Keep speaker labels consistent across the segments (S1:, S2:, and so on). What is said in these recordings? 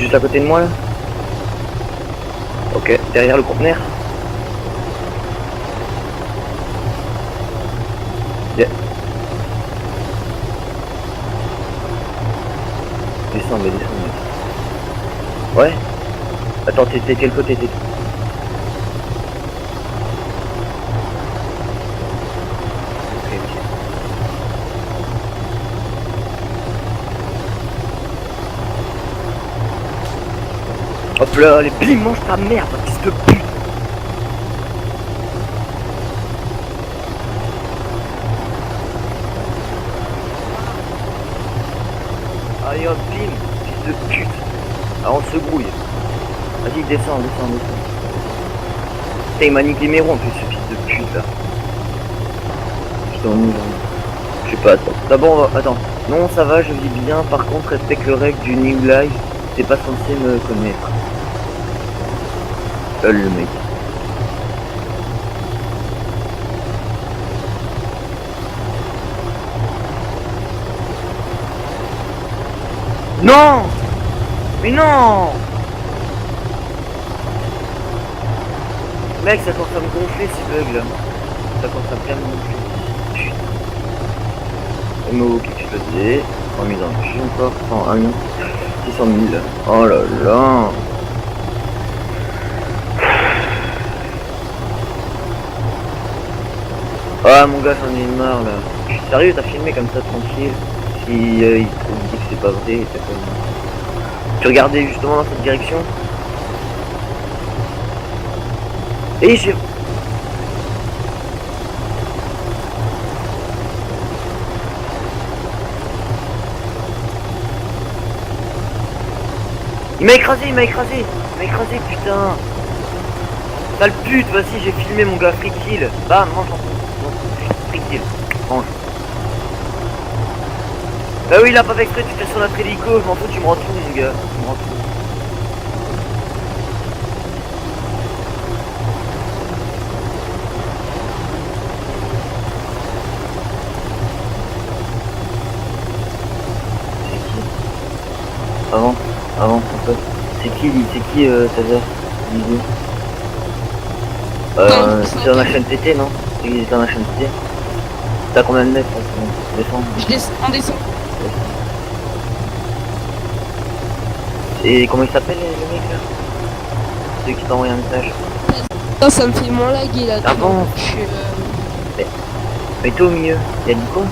S1: Juste à côté de moi là. Ok, derrière le conteneur. Yeah. Descends, mais descends, mec. Ouais. Attends, t'es quel côté t'es? Ok, ok. Hop là, les bim, mange ta merde, fils de pute. Allez hop, bim, fils de pute. Ah, on se grouille. Vas-y, descends. Putain, il manique les mérons en plus, ce fils de pute là. Putain, je sais pas, attends. D'abord, attends. Non, ça va, je vis bien. Par contre, respecte le règle du New Life. T'es pas censé me connaître. Le mec. Non! Mais non! Mec, ça commence à me gonfler ces bugs là. Ça commence à bien me gonfler. Putain. MO qui explosé. 100 000 dans le cul encore. 101 million. 600 000. Oh là là. Ah mon gars, j'en ai marre là. Sérieux, t'as filmé comme ça tranquille? Si il te dit que c'est pas vrai, t'as comme... Tu regardais justement dans cette direction? Et j'ai... Il m'a écrasé, putain. Sale pute, vas-y, j'ai filmé mon gars, free kill. Bam, mange en free kill, mange. Bah oui, il a pas fait exprès, tu fais sur notre hélico, je m'en fous, tu me rends tout mon gars, tu me rends tout. Avant, en fait. C'est qui Tazer? C'est dans la chaîne TT, non? C'est dans la chaîne TT. T'as combien de mètres? Descends.
S2: Je descends.
S1: Et comment il s'appelle le mec là? Celui qui t'a envoyé un message.
S2: Ça me fait moins laguer là.
S1: Ah bon?
S2: Je suis...
S1: Mais toi au milieu, y'a du con?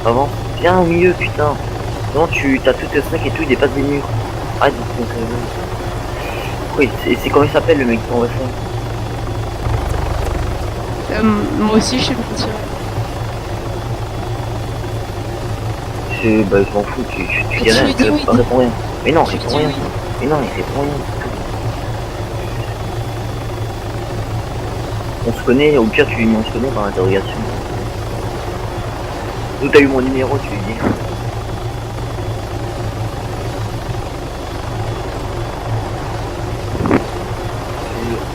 S1: Avant, viens au milieu putain. Non, tu t'as tout le snack et tout, il dépasse des murs. Arrête de te montrer le mec. Pourquoi c'est comment il s'appelle le mec qui t'envoie ça?
S2: moi aussi je suis parti.
S1: Bah je m'en fous, tu dis rien, tu réponds rien. Mais non, réponds rien. Mais non, il répond rien. On se connaît, au pire tu lui mentionnes par interrogation. D'où t'as eu mon numéro, tu lui dis.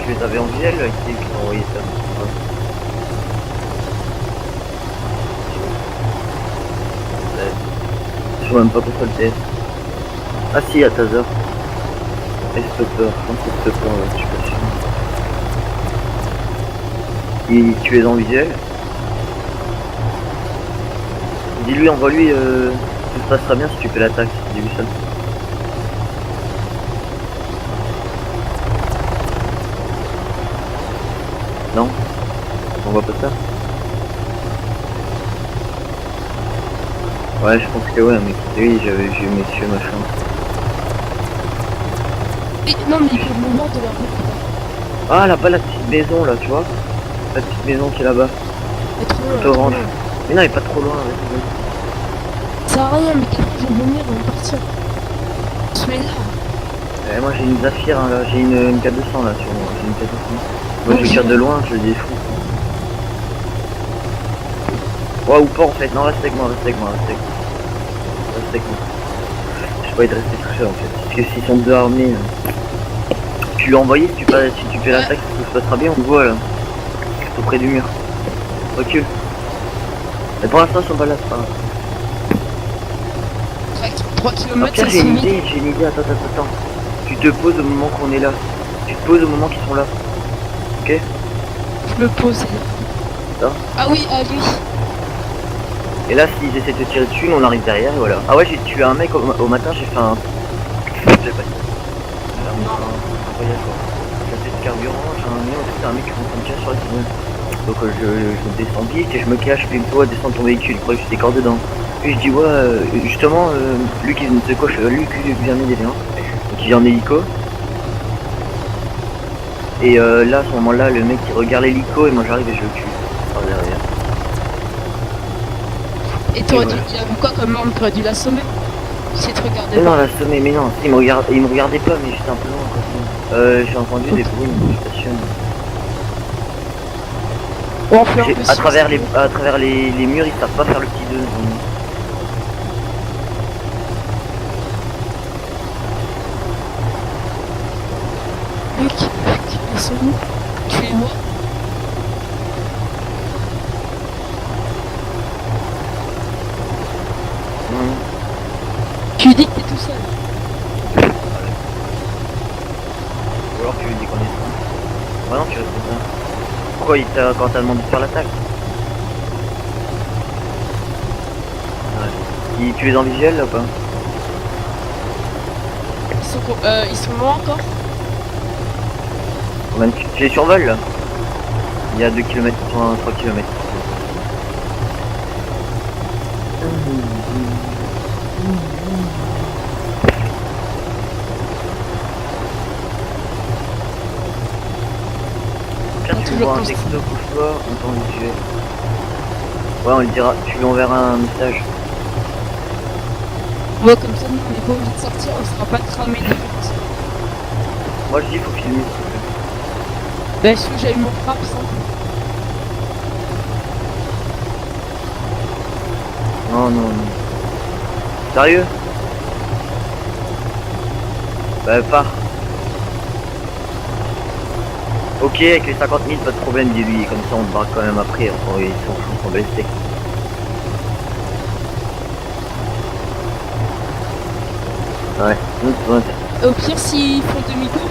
S1: Tu les avais en visuel là, qui t'a envoyé ça. Je sais même pas pourquoi le TS. Ah si, à Tazer. Stopper, je pense que c'est Stopper, je suis pas sûr. Et tu es en visuel. Dis-lui, envoie-lui, tout se passera bien si tu fais l'attaque, dis-lui ça. Non? On voit pas ça? Ouais, je pense que ouais, mais oui, j'avais vu monsieur machin.
S2: Non mais il faut le moment de la route.
S1: Ah là-bas, la petite maison là, tu vois? La petite maison qui est là-bas. Tout orange. Mais non, il est pas trop loin. Ouais.
S2: Ça sert à rien, mais quelqu'un va venir, on va partir. Tu es là.
S1: Moi j'ai une Zafir, hein, là, j'ai une K200 là sur moi. J'ai une K200. Moi je tire de loin, je dis fou. Ouais ou pas en fait, non reste avec moi. J'ai pas envie de rester tout seul en fait. Parce que s'ils sont deux armés, tu lui as envoyé si tu fais l'attaque, tout se passera bien, on te voit là. Tout près du mur. Recule. Mais pour l'instant ils sont pas là, c'est pas grave.
S2: 3
S1: Ah,
S2: km
S1: Pierre,
S2: ça
S1: j'ai
S2: se
S1: une
S2: met.
S1: idée, attends. Tu te poses au moment qu'on est là. Tu te poses au moment qu'ils sont là. Ok?
S2: Je me pose.
S1: Là.
S2: Ah oui, ah lui.
S1: Et là, s'ils essaient de te tirer dessus, nous on arrive derrière et voilà. Ah ouais, j'ai tué un mec au matin, j'ai fait un... J'ai pas dit. Un voyage quoi. J'ai fait de carburant, j'ai un mur, c'est un mec qui commence à me tirer sur la cible. Donc je descends vite et je me cache, puis il me dit ouais, descends de ton véhicule, il croyait que j'étais corps dedans. Puis je dis ouais, justement, Luc il se coche, Luc vient m'aider, hein. Donc il vient en hélico. Et là, à ce moment-là, le mec il regarde l'hélico et moi j'arrive et je le tue. Par derrière.
S2: Et t'aurais dû.
S1: voilà.
S2: Il y avait quoi comme arme? T'aurais dû l'assommer. Si tu regardais
S1: Mais non,
S2: pas.
S1: la sommée, mais non, il me regardait pas, mais j'étais un peu loin quand même. J'ai entendu des bruits, mais je stationne.
S2: On fait un peu
S1: À travers
S2: sérieux.
S1: les murs, ils savent pas faire le petit 2.
S2: Luc, ils sont où? Tu les vois? Tu dis que t'es tout seul.
S1: Ou alors tu lui dis qu'on est ça. Ouais non, tu restes ça. Pourquoi il t'a quand t'as demandé de faire l'attaque? Ouais. Tu es en visuel là ou pas?
S2: Ils sont loin encore?
S1: Même tu les survoles là? Il y a 2 km, 3 km. Tiens, tu
S2: Toujours
S1: vois un
S2: comme ça.
S1: texto pour toi, on t'en visuel. Ouais, on lui dira, tu lui enverras un message.
S2: Ouais, comme ça, nous, on est pas obligé de sortir, on sera pas cramé direct.
S1: Moi je dis, faut filmer.
S2: Bah, si j'ai eu mon frappe, ça.
S1: Non, non, non. Sérieux? Bah, pars. Ok, avec les 50 000, pas de problème, dis-lui. Comme ça, on te barre quand même après. Enfin, ils sont blessés. Ouais.
S2: Au pire, s'ils font demi-tour,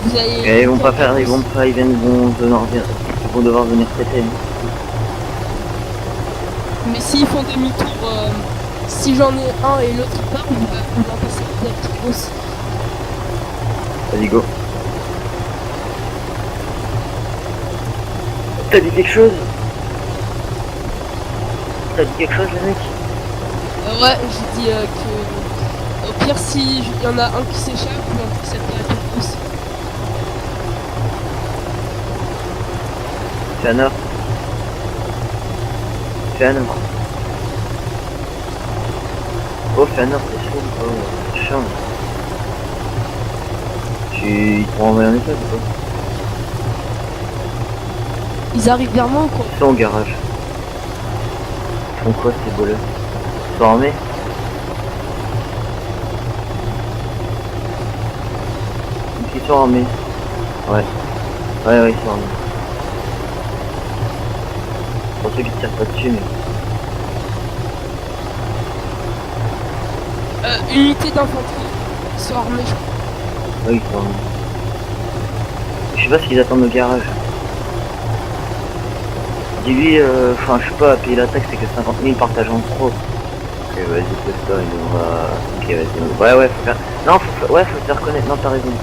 S2: vous allez.
S1: Et ils vont pas faire, ils vont devoir venir péter.
S2: Mais s'ils font demi-tour, si j'en ai un et l'autre part, on va passer direct aussi.
S1: Vas-y, go. T'as dit quelque chose? T'as dit quelque chose, le mec?
S2: Ouais, j'ai dit que. Au pire, s'il y en a un qui s'échappe, on va passer direct aussi.
S1: Fais un heure. Fais un heure. Oh, fais un heure, c'est chaud. Oh, c'est chiant. Ils t'ont envoyé un message ou pas?
S2: Ils arrivent vers moi ou quoi?
S1: Ils sont au garage. Ils font quoi ces boleux? Ils sont armés? Ils sont armés. Ouais. Ouais, ils sont armés. Pour ceux qui tirent pas dessus, mais...
S2: Unité d'infanterie. Ils sont armés, je crois.
S1: Ouais, ils sont armés. Je sais pas ce qu'ils attendent au garage. Dis-lui, enfin, je sais pas, payer l'attaque, c'est que 50 000 partagés en trop. Ok, vas-y, pose-toi, et on va... Ok, vas-y, ouais, faut faire... Non, faut se faire reconnaître, non, t'as raison.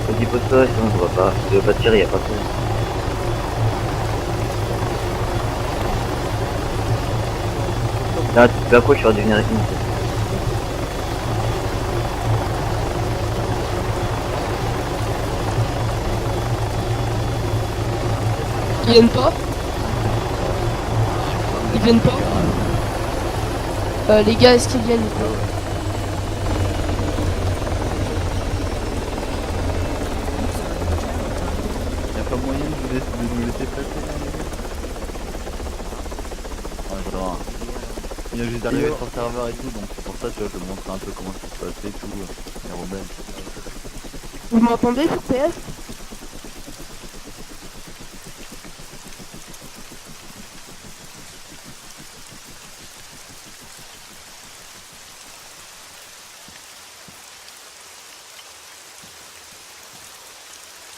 S1: Vas-y, pose-toi, sinon on va pas... Tu veux pas tirer, y'a pas de problème. Là, tu vas quoi, tu vas devenir ennemi.
S2: Ils viennent pas? Ils viennent pas? Les gars, est-ce qu'ils viennent ou pas?
S3: Y'a pas moyen de nous laisser passer là, les gars? Ouais, genre, il vient juste d'arriver sur le serveur et tout, donc c'est pour ça, tu vois, je vais montrer un peu comment ça se passait et tout, les rebelles.
S2: Vous m'entendez sur PS?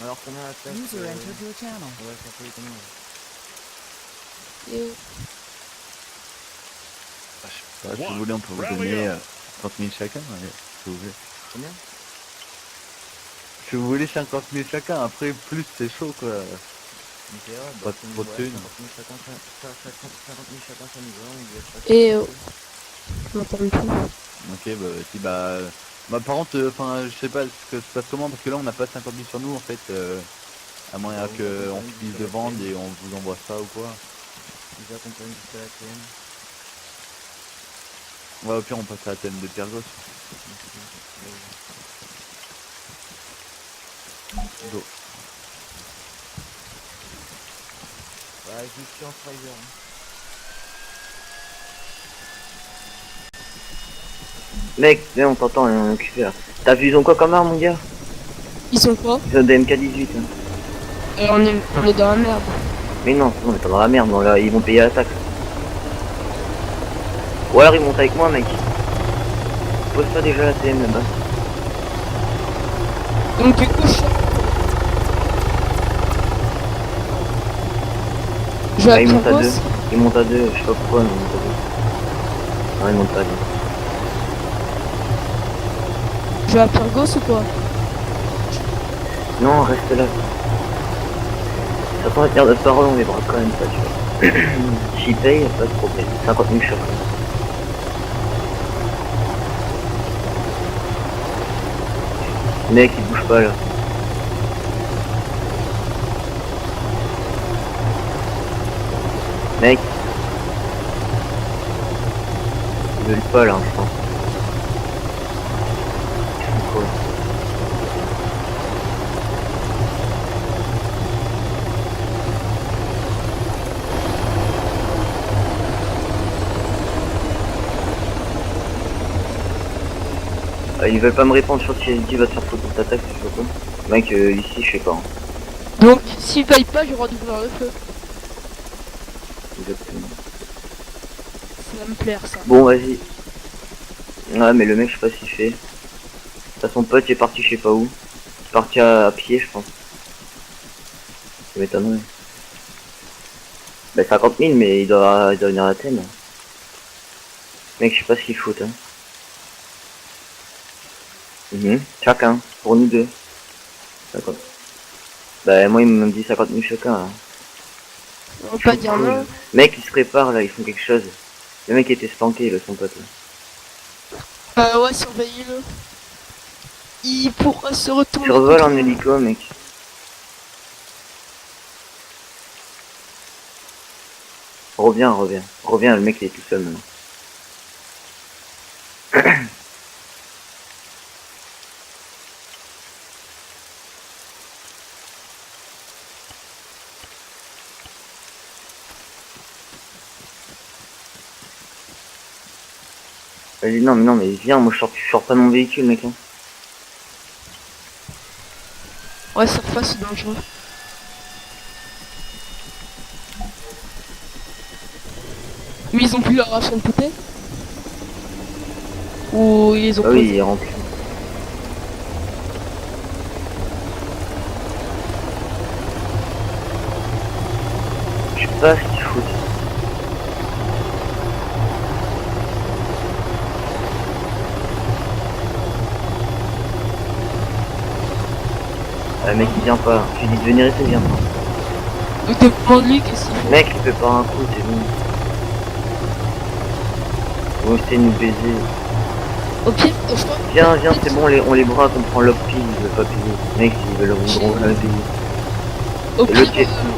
S1: Alors combien la taxe
S4: User entered your channel.
S1: Ouais, ça fait combien
S2: Et,
S3: Bah, si vous voulez, on peut vous donner 50 000 chacun, allez, si vous voulez.
S1: Combien
S3: Si vous voulez 50 000 chacun, après plus c'est chaud quoi.
S1: Ok, ouais,
S3: Pas trop de thunes.
S1: 50 000 chacun, 50 000 chacun, ça nous va, on lui laisse pas.
S2: et je m'entends plus.
S3: Ok, bah si bah par contre, enfin je sais pas ce que se passe comment parce que là on n'a pas 50 000 sur nous en fait. À moins
S1: Ouais,
S3: que
S1: on
S3: on
S1: va
S3: finisse de vendre et on vous envoie ça ou quoi.
S1: Ils accompagnent jusqu'à la TM.
S3: Ouais, au pire on passe à la thème de Pergos. Go.
S1: Bah, je suis en Strider. Mec, viens, on t'entend, on est occupé là. T'as vu, ils ont quoi comme arme, mon gars?
S2: Ils sont quoi?
S1: Ils ont des MK18. Hein.
S2: On est dans la merde.
S1: Mais non, on est pas dans la merde, non, là, ils vont payer la taxe. Ou alors ils montent avec moi, mec. Pose-toi déjà la TM là-bas.
S2: Donc du coup, je vais
S1: Ah, ils montent à
S2: Pyrgos.
S1: deux. Ils montent à deux, je sais pas pourquoi, mais ils montent à deux. Non, ils montent pas à deux.
S2: Je vais à Pyrgos ou quoi?
S1: Non, reste là. Ça prend à tenir notre parole, on les bras quand même pas, tu vois. J'y paye, pas de problème. 50 000 chacun. Mec, il bouge pas là. Mec. Ils veulent pas là, je pense. Ils font quoi? Ils veulent pas me répondre sur si LG va te faire foutre pour ta taxe, je sais pas quoi. Mec, ici, je sais pas. Hein.
S2: Donc, s'ils payent pas, j'ai le droit d'ouvrir le feu.
S1: Exactement.
S2: Ça va me plaire, ça.
S1: Bon, vas-y. Ouais, mais le mec, je sais pas s'il fait. T'as son pote, il est parti je sais pas où. Il est parti à pied, je pense. Ça m'étonnerait. Bah, 50 000, mais il doit venir à Athènes. Mec, je sais pas ce qu'il fout, hein. Chacun, pour nous deux. 50. Bah, moi, il me dit 50 000 chacun, là.
S2: On va pas dire non.
S1: Mec, ils se préparent, là, ils font quelque chose. Le mec était spanké, là, son pote, là.
S2: Ouais, surveillez-le. Il pourra se retourner.
S1: Survole en hélico, mec. Reviens, le mec il est tout seul maintenant. Vas-y, non, mais viens, moi je sors pas de mon véhicule, mec. Hein.
S2: Ouais, surface, c'est dangereux. Mais ils ont plus leur ration de poupée? Ou ils ont
S1: Ah
S2: posé?
S1: oui, il est rempli. Je sais pas ce qu'ils foutent. Ah, le mec il vient pas. Je lui dis de venir ici, il vient pas.
S2: Donc demande-lui qu'est-ce qu'il fait.
S1: Mec, il fait pas un coup, c'est bon. Ils vont essayer de nous baiser.
S2: Au pire, je crois.
S1: Viens, c'est bon, on les bras, on prend l'opti, ils veulent pas payer. Mec, ils veulent on va payer.
S2: Au
S1: Et
S2: pire,
S1: l'autre,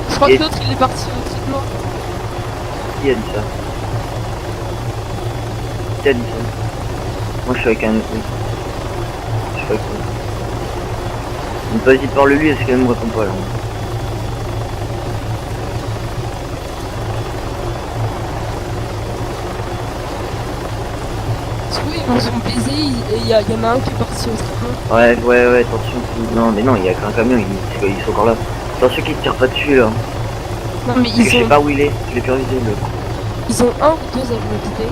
S2: je crois que l'autre il est parti au traitement.
S1: Qui a dit ça? Qui a dit ça? Moi je suis avec un autre mec. Je suis avec toi. Donc vas-y, parle-lui, est-ce qu'elle me répond pas là?
S2: Oui, ils nous ont baisé et il y en a un qui est parti au traitement.
S1: Ouais, attention. Non, mais non, il y a qu'un camion, ils sont encore là. Attention qu'ils tirent pas dessus là.
S2: Non, mais
S1: Parce que je sais
S2: ils ont,
S1: pas où il est, je l'ai perdu le.
S2: ils ont un ou deux avions d'idées.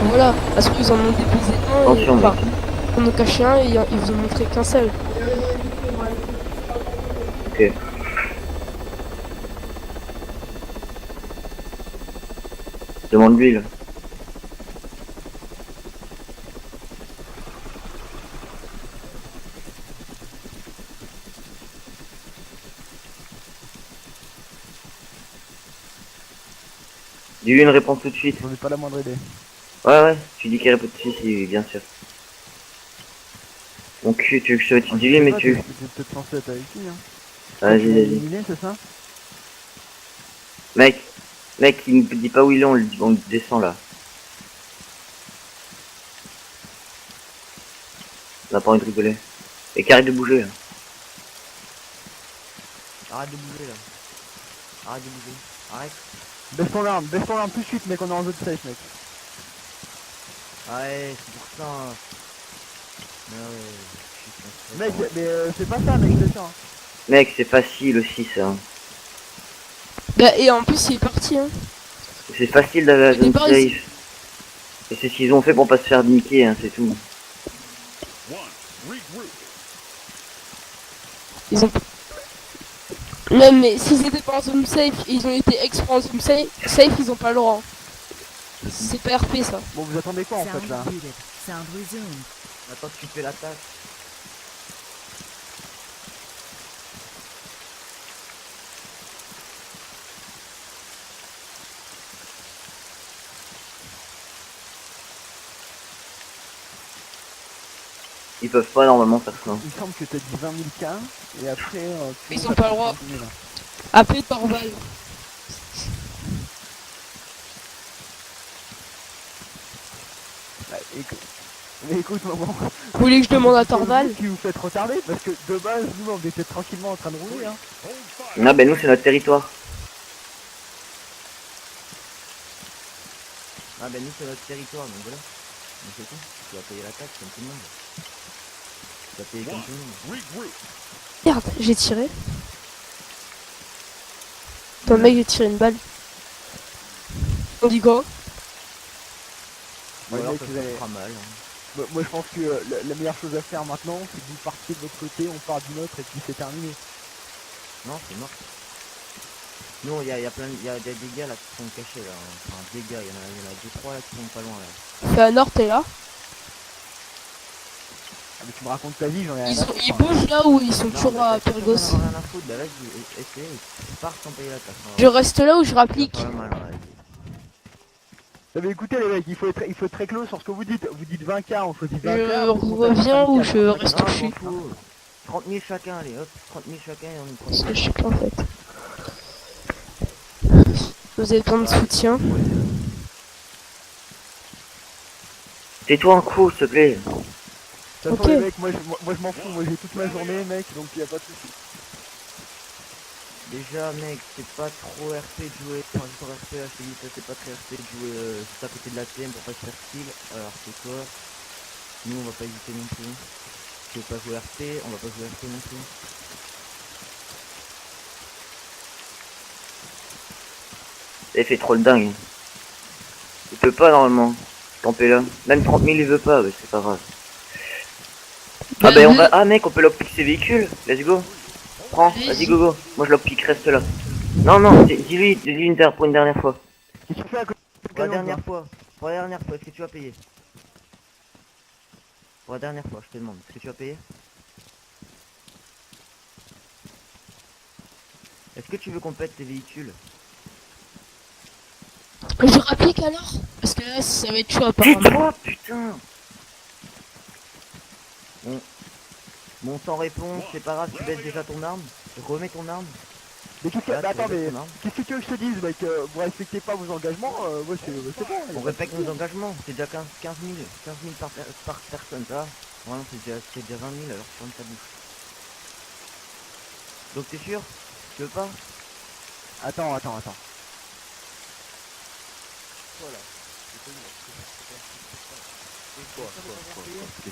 S2: Voilà, parce qu'ils en ont déposé un et
S1: Attention,
S2: enfin,
S1: mec.
S2: on en a caché un et ils vous ont montré qu'un seul.
S1: demande l'huile. Dis-lui une réponse tout de suite.
S3: J'en ai pas la moindre idée.
S1: Ouais, tu dis qu'il répond tout de suite, oui, bien sûr. Mon cul, tu veux que je te dis lui, mais tu...
S3: C'est peut-être censé être avec lui, hein.
S1: Vas-y, vas-y.
S3: Éliminé, c'est ça?
S1: Mec, il me dit pas où il est, on le descend là. On a pas envie de rigoler. Et qu'arrête de bouger là.
S4: Arrête de bouger là. Arrête de bouger. Arrête.
S3: Baisse ton arme tout de suite, mec, on est en zone safe, mec.
S4: Ouais, c'est pour ça. Hein. Ouais,
S3: Mec, mais c'est pas ça, mec, c'est ça. Hein.
S1: Mec, c'est facile aussi ça.
S2: Bah, et en plus, il est parti, hein.
S1: C'est facile d'aller à la
S2: Il est
S1: zone
S2: pas
S1: safe.
S2: ici.
S1: Et c'est ce qu'ils ont fait pour pas se faire niquer, hein, c'est tout.
S2: Ils ont... Non, mais s'ils étaient pas en zone safe, ils ont été exprès en zone safe, ils ont pas le droit. C'est pas RP ça.
S3: Bon, vous attendez quoi en fait
S5: Sound
S3: là?
S5: muted. Sound resumed.
S4: Attends, tu fais l'attaque.
S1: Ils peuvent pas normalement faire ça.
S3: Il me semble que t'as dit 20 000 K et après.
S2: Ils ont pas le droit. Appelez Torval.
S3: Bah, mais écoute, maman.
S2: Vous voulez que je demande à Torval?
S3: Qui vous faites retarder parce que de base, nous on était tranquillement en train de rouler. Hein.
S1: Non, ben nous c'est notre territoire.
S4: Ah ben nous c'est notre territoire, donc voilà. Donc c'est tout. Tu vas payer l'attaque comme tout le monde. Tu vas payer comme tout le monde.
S2: Merde, j'ai tiré. Ton mec, j'ai tiré une balle. On dit quoi?
S4: Ou
S3: Ouais,
S4: alors
S3: mec,
S4: ça
S3: vous avez-
S4: fera mal. Hein.
S3: Moi je pense que la meilleure chose à faire maintenant, c'est que vous partiez de votre côté, on part du nôtre et puis c'est terminé.
S4: Non, c'est mort. Non, il y a plein, il y a des gars là qui sont cachés là. Enfin des gars, il y en a 2-3 là qui sont pas loin là.
S2: Fais à nord, t'es là.
S3: Ah, mais tu me racontes ta vie, j'en ai rien
S2: Ils,
S3: à
S2: ont,
S3: foutre,
S2: ils
S3: hein.
S2: bougent là où ils sont
S4: Non,
S2: toujours
S4: mais
S2: à
S4: t'as
S2: Pyrgos.
S4: rien à foutre, bah vas-y, essaye, pars sans payer l'attaque.
S2: Je reste là où je rapplique.
S4: Ça va faire mal, ouais.
S3: Ah, mais écoutez les mecs, il faut être très clos sur ce que vous dites. Vous dites 20K, on choisit 20K.
S2: Je
S3: vous montez à
S2: reviens ou
S3: 24.
S2: je reste
S4: Non,
S2: où je
S4: je m'en
S2: suis.
S4: fous. 30 000 chacun, allez hop, 30 000 chacun et on est
S2: Parce
S4: tranquille.
S2: que je sais pas en fait. Vous avez besoin de soutien.
S1: Tais-toi un coup, s'il te plaît.
S3: De toute façon,
S2: Ok.
S3: les mecs, moi je m'en fous, moi j'ai toute ma journée, mec, donc y a pas de soucis.
S4: Déjà mec, c'est pas trop RP de jouer, enfin sur RP là je te dis ça c'est pas très RP de jouer juste à côté de la TM pour pas se faire kill, alors que toi, nous on va pas hésiter non plus. Tu veux pas jouer RP, on va pas jouer RP non plus.
S1: Il fait trop le dingue. Il peut pas normalement. Camper là. Même 30 000 il veut pas, mais c'est pas grave. Ah ben on va... Ah mec, on peut lockpick ses véhicules. Let's go. Prends, vas-y go go. Moi je lockpick, reste là. Non, dis-lui pour une dernière fois.
S3: Qu'est-ce que tu fais à côté du
S4: Pour la
S3: camion,
S4: dernière
S3: toi
S4: fois, pour la dernière fois, est-ce que tu vas payer? Pour la dernière fois, je te demande, est-ce que tu vas payer? Est-ce que tu veux qu'on pète tes véhicules?
S2: Je rapplique alors. Parce que là, ça va être chaud apparemment.
S1: Tais-toi, putain.
S4: Bon, sans réponse, c'est pas grave, tu baisses déjà ton arme, remets ton arme.
S3: Mais qu'est-ce que...
S4: Là, tu
S3: attends,
S4: baisses
S3: mais
S4: ton arme.
S3: qu'est-ce que tu veux que je te dise, mec? Vous respectez pas vos engagements, ouais, c'est bon.
S4: On respecte nos engagements, c'est déjà 15 000 par personne, ça va. Vraiment, c'est déjà 20 000, alors ferme ta bouche. Donc t'es sûr? Tu veux pas?
S3: Attends.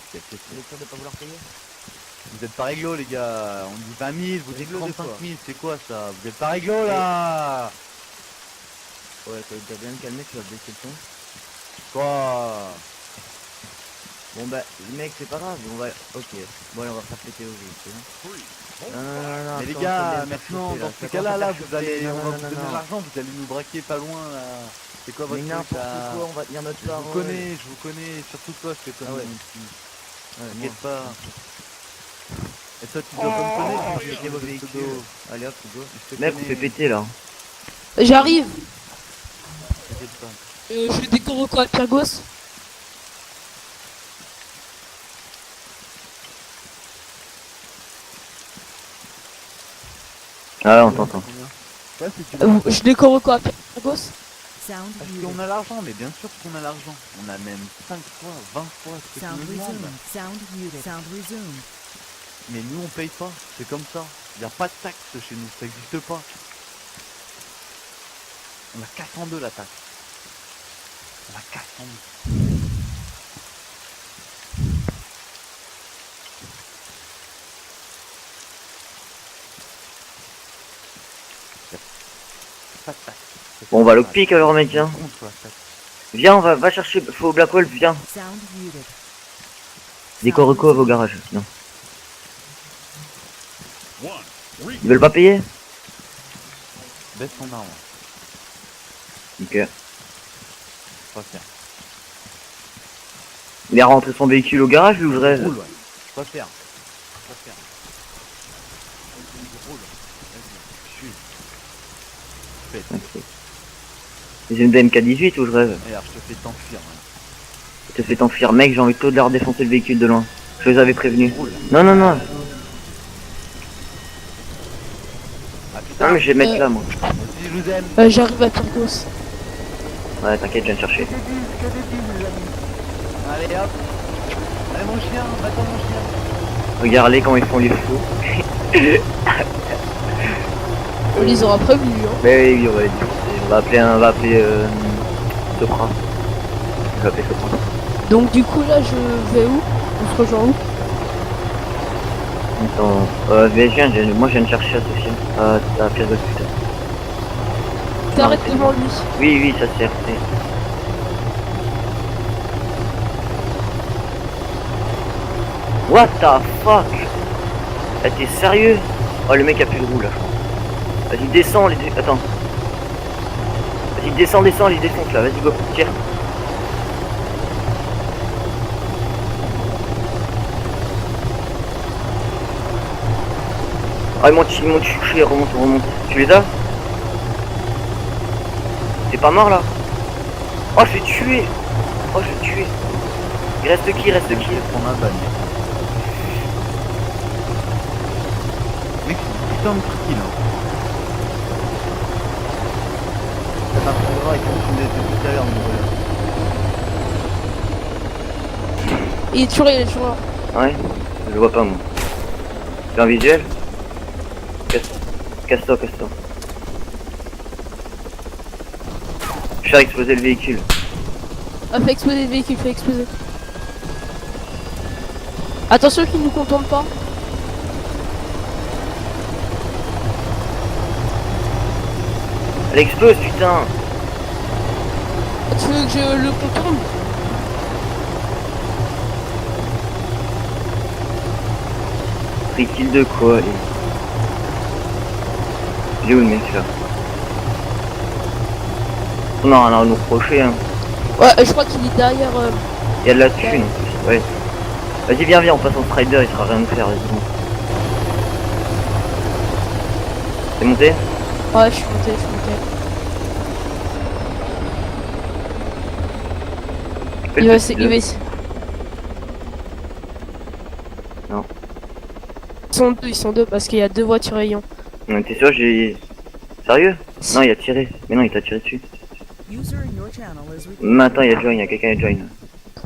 S4: Tu es sûr de pas vouloir payer?
S3: Vous êtes pas réglo les gars, on dit 20 000, vous dites
S4: Réglo de
S3: 35
S4: quoi
S3: 000, c'est quoi ça? Vous êtes pas réglo là?
S4: Ouais, t'as bien me calmer, tu vas baisser le ton.
S3: Quoi?
S4: Bon bah, mec, c'est pas grave, on va... Ok, bon allez, on va faire péter au véhicule. Non, non, non, non,
S3: Mais les
S4: attends,
S3: gars,
S4: ça vient de faire
S3: maintenant,
S4: chauffer,
S3: dans
S4: ça
S3: ces
S4: commence
S3: cas-là,
S4: à
S3: là,
S4: faire
S3: vous
S4: chauffer.
S3: allez,
S4: Non,
S3: on
S4: non,
S3: va
S4: non,
S3: vous
S4: non,
S3: donner
S4: non.
S3: l'argent, vous allez nous braquer pas loin, là. C'est quoi
S4: Mais
S3: votre truc,
S4: n'importe
S3: là?
S4: quoi, on va tenir notre
S3: Je vous
S4: parole.
S3: connais, surtout toi, je te connais,
S4: Ah ouais.
S3: mon petit.
S4: Ouais,
S3: T'inquiète
S4: moi.
S3: pas. Et toi, tu dois pas me connaître,
S4: Oh,
S3: je
S4: pétez vos véhicules.
S3: pseudo.
S4: Allez hop, go.
S3: Je te
S1: Mec, on fait
S3: connais,
S1: péter là.
S2: J'arrive.
S3: t'inquiète pas.
S2: Je fais des corocos à Pyrgos.
S1: Ah, on t'entend.
S3: Ouais, si tu veux.
S2: Je décore au quoi, Pyrgos.
S5: Sound
S3: Parce
S5: muted.
S3: qu'on a l'argent, mais bien sûr qu'on a l'argent. On a même 5 fois, 20 fois ce que
S5: Sound
S3: tu me demandes.
S5: resumed. Sound muted. Sound resumed.
S3: Mais nous, on paye pas. C'est comme ça. Il n'y a pas de taxe chez nous. Ça n'existe pas. On a 402 la taxe. On a 402. Pas de taxe.
S1: Bon, on va le pique alors, mec, viens.
S3: Contre la taxe.
S1: Viens, va chercher. Faut Black Wolf, viens.
S5: Sound muted.
S1: Des correcos au garage. Non. Ils veulent pas payer?
S3: Baisse ton arme.
S1: Ok.
S3: Pas faire.
S1: Il a rentré son véhicule au garage, lui, ou je rêve?
S3: Roule, ouais. Pas faire. Pas faire. Roule. Vas-y. Suis. Fais.
S1: Ok. C'est une DMK18 ou je rêve?
S3: Regarde, je te fais t'enfuir. Hein.
S1: Je te fais t'enfuir, mec, j'ai envie de leur défoncer le véhicule de loin. Je les avais prévenus.
S3: Roule.
S1: Non, non, non.
S3: Ah putain,
S1: Non, mais je vais mettre là, moi.
S3: si je vous aime.
S2: J'arrive à Pyrgos.
S1: Ouais, t'inquiète, je viens te chercher.
S3: Allez hop. Allez mon chien, va-t'en mon chien.
S1: Regarde-les quand ils font les fous.
S2: On les aura prévenus, hein.
S1: Mais oui, on va les défoncer. On va appeler Sopra. Je vais appeler Sopra.
S2: Donc du coup là je vais où? On se rejoint où?
S1: Attends, moi je viens de chercher à Sophie. À Pièce de putain.
S2: T'arrêtes
S1: c'est
S2: devant lui.
S1: Oui, oui, ça sert. What the fuck? Ah, t'es sérieux? Oh, le mec a plus de roue là, je crois. Vas-y, descends, attends. Vas-y, descends, les défonce là, vas-y, go, tire. Ah, ils m'ont touché, remonte. Tu les as? T'es pas mort là? Oh, je vais tuer. Oh, je vais tuer. Il reste qui?
S3: On a un bagne. Mec, c'est putain de tranquille. Hein. Ça t'apprendra et continue d'être plus derrière mon gars.
S2: Il est tué.
S1: Ouais, je le vois pas moi. C'est un visuel? Casse-toi. Je vais faire exploser le véhicule.
S2: Ah, fait exploser le véhicule, fait exploser. Attention qu'il nous contourne pas.
S1: Elle explose, putain.
S2: Tu veux que je le contourne?
S1: Pris kill de quoi, allez. Il est où le mec là? On a rien à nous reprocher, hein.
S2: Ouais, je crois qu'il est derrière.
S1: Il y a de la thune en plus, ouais. Vas-y, viens, on passe en strider, il sera rien de faire, vas-y. Bon. T'es monté?
S2: Ouais, je suis monté.
S1: Fais
S2: Il
S1: le
S2: va
S1: petit
S2: essayer.
S1: pilote. Non.
S2: Ils sont deux parce qu'il y a deux voitures ayant.
S1: Non, t'es sûr, j'ai... Sérieux? Non, il a tiré. Mais non, il t'a tiré dessus.
S5: User in your channel is recording.
S1: Mais attends, il y a join, il y a quelqu'un qui a join.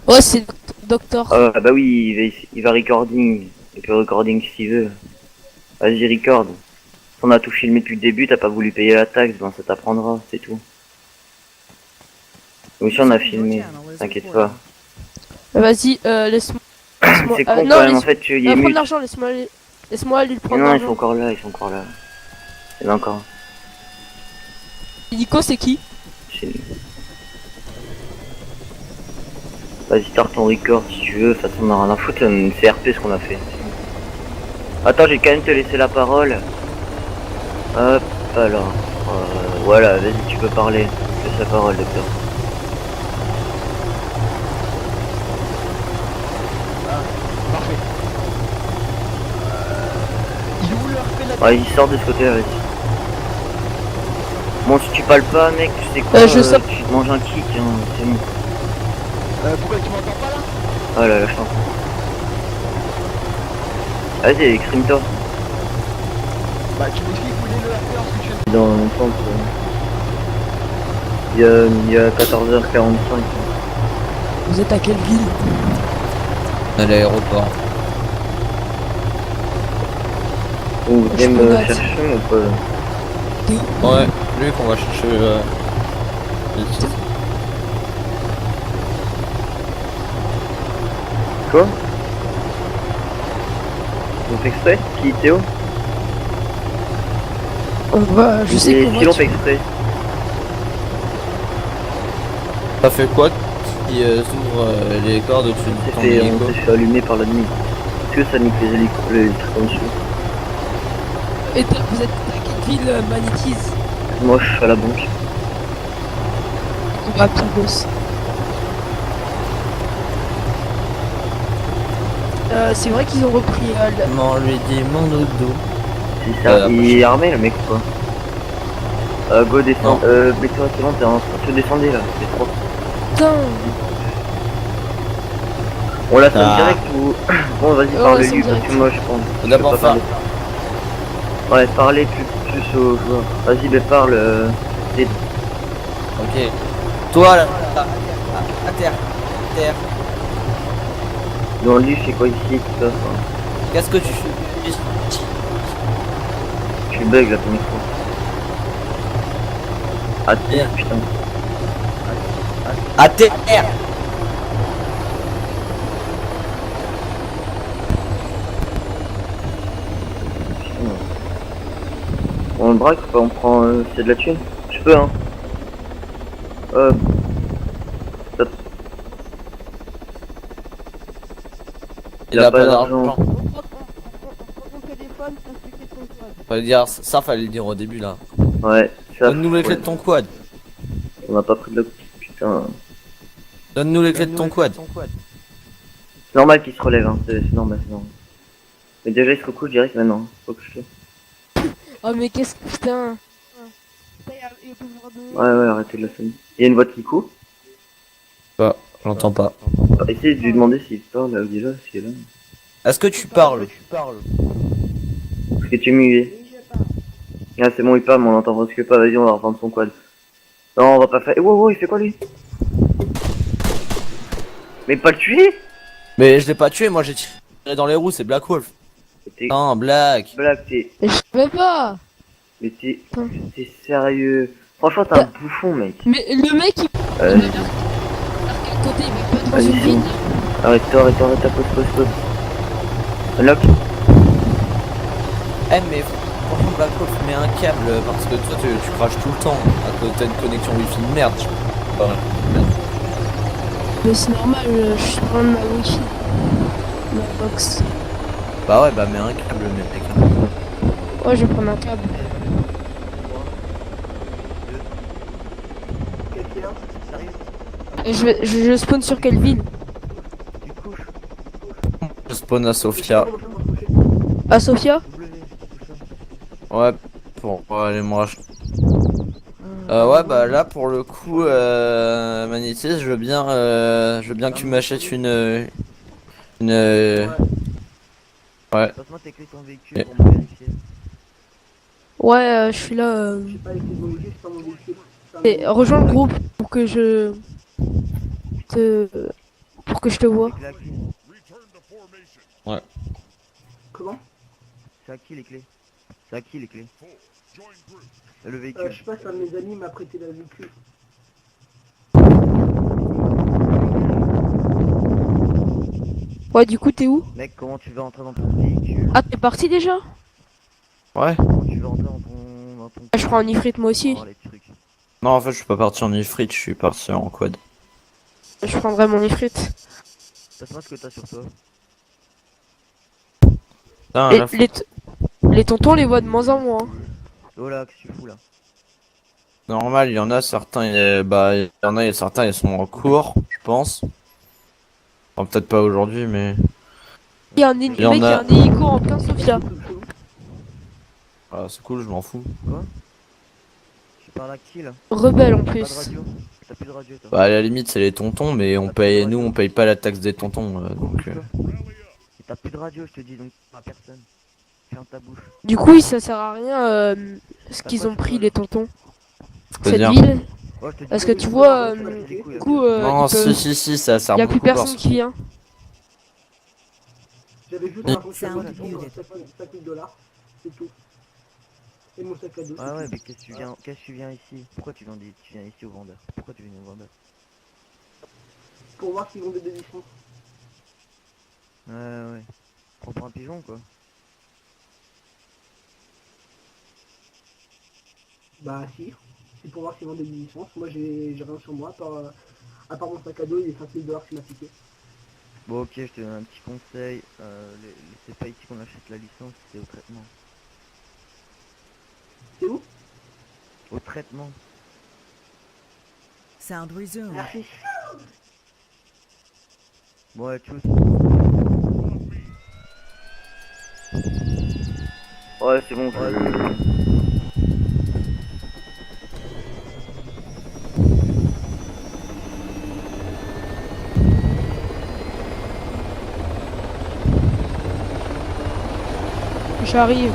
S2: Ouais, c'est Docteur.
S1: Ah bah oui, il va recording. Il peut recording s'il veut. Vas-y, record. Si on a tout filmé depuis le début, t'as pas voulu payer la taxe, ben ça t'apprendra, c'est tout. Nous aussi on a filmé, t'inquiète pas.
S2: Vas-y, laisse-moi.
S1: C'est con
S2: non,
S1: quand même, en fait, il est
S2: prendre
S1: mute.
S2: l'argent, laisse-moi aller le
S1: Mais
S2: prendre.
S1: non, ils sont
S2: l'argent.
S1: encore là. Il y en a encore.
S2: Nico, c'est qui?
S1: C'est... Vas-y, start ton record si tu veux, de toute façon on a rien à foutre, c'est RP ce qu'on a fait. Attends, j'ai quand même te laisser la parole. Hop, alors. Voilà, vas-y, tu peux parler. Je laisse la parole, docteur.
S3: Parfait. Il est où le RP là?
S1: Ouais, il sort de ce côté-là, vas-y. Bon, si tu parles pas, mec, tu sais quoi,
S2: je sors.
S1: tu te manges un kick, hein, c'est bon.
S3: Pourquoi tu m'entends pas là?
S1: Oh là là, je t'entends. Vas-y, exprime-toi.
S3: Bah tu m'expliques où il est le RP parce que tu viens de...
S1: Dans mon centre. Il y a 14h45.
S2: Vous êtes à quelle ville?
S6: À l'aéroport.
S1: Vous venez
S2: Je
S1: me
S2: peux
S1: chercher ou pas?
S6: Ouais, lui qu'on va chercher ici.
S1: Quoi? Vous faites exprès? Qui, Théo?
S2: On va, je sais
S1: Et
S2: qu'on
S1: si l'on
S2: va.
S1: fait exprès?
S6: Ça fait quoi qui s'ouvre les cordes au-dessus de ton hélico?
S1: On s'est fait allumer par l'ennemi. Est-ce que ça nique les trucs en dessous?
S2: Et vous êtes à quelle ville, Magnétise?
S1: Moi je suis à la banque.
S2: On va bien boss. C'est vrai qu'ils ont repris
S6: Maman lui dit mon dodo.
S1: C'est ça, il est armé le mec ou pas? Go descend.
S6: Non.
S1: Bector c'est bon, t'es en train de descendre là, c'est trop.
S2: Putain.
S1: On la sonne
S6: Ah.
S1: direct ou. Bon vas-y
S2: Ouais,
S1: parle
S2: sonne
S1: lui parce
S2: direct.
S1: que moi je pense.
S6: Faut d'abord
S1: je peux pas
S6: faire.
S1: parler. Ouais, parler plus aux joueurs. Vas-y, mais parle.
S6: Ok. Toi là, à terre. Terre.
S1: Dans lui, c'est quoi ici tout ça enfin,
S6: Qu'est-ce que tu fais?
S1: tu bug là ton micro. Ah terre, putain.
S6: À terre.
S1: Putain. On le braque ou pas? On prend. C'est de la thune? Je peux hein. Stop.
S6: Il a pas d'argent.
S2: On prend ton téléphone pour expliquer ton code.
S6: Fallait dire ça, fallait le dire au début là.
S1: Ouais, ça.
S6: Donne-nous les clés
S1: ouais.
S6: de ton quad.
S1: On n'a pas pris de la. Putain.
S6: Donne-nous les clés de ton quad.
S1: C'est normal qu'il se relève, hein. C'est normal, c'est normal. Mais déjà, il se recouche direct maintenant. Faut que je fais.
S2: Oh mais qu'est-ce que putain. Il peut voir de...
S1: Ouais, arrêtez de la sonner. Il y a une voix qui court.
S6: Bah, j'entends pas.
S1: Essayez de lui demander s'il parle là, déjà, s'il est là.
S6: Est-ce que tu parles?
S1: Parce que tu es muet. Ah, c'est bon, il parle, mais on entend presque pas. Vas-y, on va reprendre son quad. Non, on va pas faire. Eh, wow, il fait quoi lui? Mais pas le tuer?
S6: Mais je l'ai pas tué, moi j'ai tiré dans les roues, c'est Black Wolf.
S1: T'es
S6: Non, Black.
S1: blague, t'es.
S2: Mais je savais pas.
S1: Mais t'es.
S2: Putain.
S1: T'es sérieux. Franchement, t'es un bouffon, mec.
S2: Mais le mec il...
S1: Euh,
S2: il va vers quel côté? Il va pas dans
S1: Vas-y,
S2: une
S1: c'est
S2: ville?
S1: bon. Arrête, pause. Unlock.
S6: Eh mais franchement Black Wolf met un câble parce que toi tu craches tout le temps. À cause t'as une connexion wifi de merde.
S2: Mais c'est normal, je suis loin de ma wifi. Ma box.
S6: Bah ouais, bah mets un câble mec.
S2: Ouais, je vais prendre un câble. Et je spawn sur quelle ville?
S6: Je spawn à Sofia.
S2: À Sofia?
S6: Ouais, pour aller me racheter. Ouais, bah là pour le coup, Magnétis, je veux bien que tu m'achètes une. Ouais.
S4: Passe-moi tes clés de ton véhicule pour me vérifier.
S2: Ouais, je suis là. Et rejoins le groupe pour que je te vois.
S4: Les clés à qui?
S6: Ouais.
S7: Comment?
S4: C'est à qui les clés? C'est à qui les clés? Le véhicule.
S7: Je sais pas, c'est un de mes amis m'a prêté la véhicule.
S2: Ouais, du coup, t'es où?
S4: Mec, comment tu veux rentrer dans ton véhicule?
S2: Ah, t'es parti déjà?
S6: Ouais.
S4: Comment tu veux rentrer dans ton
S2: Ah, je prends un ifrit moi aussi.
S4: pour avoir les trucs.
S6: Non, en fait, je suis pas parti en ifrit, je suis parti en quad.
S2: Je prendrai mon ifrit.
S4: Passe-moi ce que t'as sur toi.
S6: Putain,
S2: Et
S6: là,
S2: les tontons, on les voit de moins en moins.
S4: Oh là, qu'est-ce que tu fous là?
S6: normal, il y en a certains, bah, il y en a, certains, ils sont en cours, je pense. Enfin, peut-être pas aujourd'hui, mais.
S2: Il y a un,
S6: y
S2: le
S6: en
S2: mec, il y
S6: a-
S2: a un hélico en plein Sofia.
S6: Ah, c'est cool, je m'en fous.
S4: Tu parles à qui là?
S2: Rebelle en
S4: Pas de
S2: plus.
S4: radio? T'as plus de radio toi?
S6: Bah, à la limite, c'est les tontons, mais on paye, nous, on paye pas la taxe des tontons, donc.
S4: Et t'as plus de radio, je te dis, donc pas personne. Ferme ta bouche.
S2: Du coup, ça sert à rien ce qu'ils ont pris les tontons. Cette
S6: C'est-à-dire
S2: ville.
S4: Oh, je te dis,
S2: Parce que tu vois,
S4: des couilles,
S2: du coup,
S6: Non,
S2: ils peuvent-
S6: si, ça sert
S2: y a plus
S6: beaucoup
S2: personne qui vient.
S7: J'avais juste
S6: Oui.
S7: un fonction
S5: Sound
S7: pour
S5: muted.
S7: 5000 $, c'est tout. Et mon sac à dos.
S4: Ah
S7: c'est
S4: ouais,
S7: tout.
S4: mais qu'est-ce que tu viens ici? Pourquoi tu viens ici au vendeur? Pourquoi tu viens au vendeur?
S7: Pour voir s'ils vendaient des licences.
S4: Ouais. Prends pour un pigeon quoi.
S7: Bah si, c'est pour voir s'ils vendaient des licences. Moi j'ai rien sur moi, à part mon sac à dos et les 5000 $ qu'il m'a piqué.
S4: Bon ok, je te donne un petit conseil. C'est pas ici qu'on achète la licence, c'est au traitement.
S7: C'est où?
S4: Au traitement.
S5: Sound resumed.
S7: Merci.
S4: Bon ouais, tchuss.
S1: Ouais, c'est bon,
S4: Ouais,
S2: J'arrive.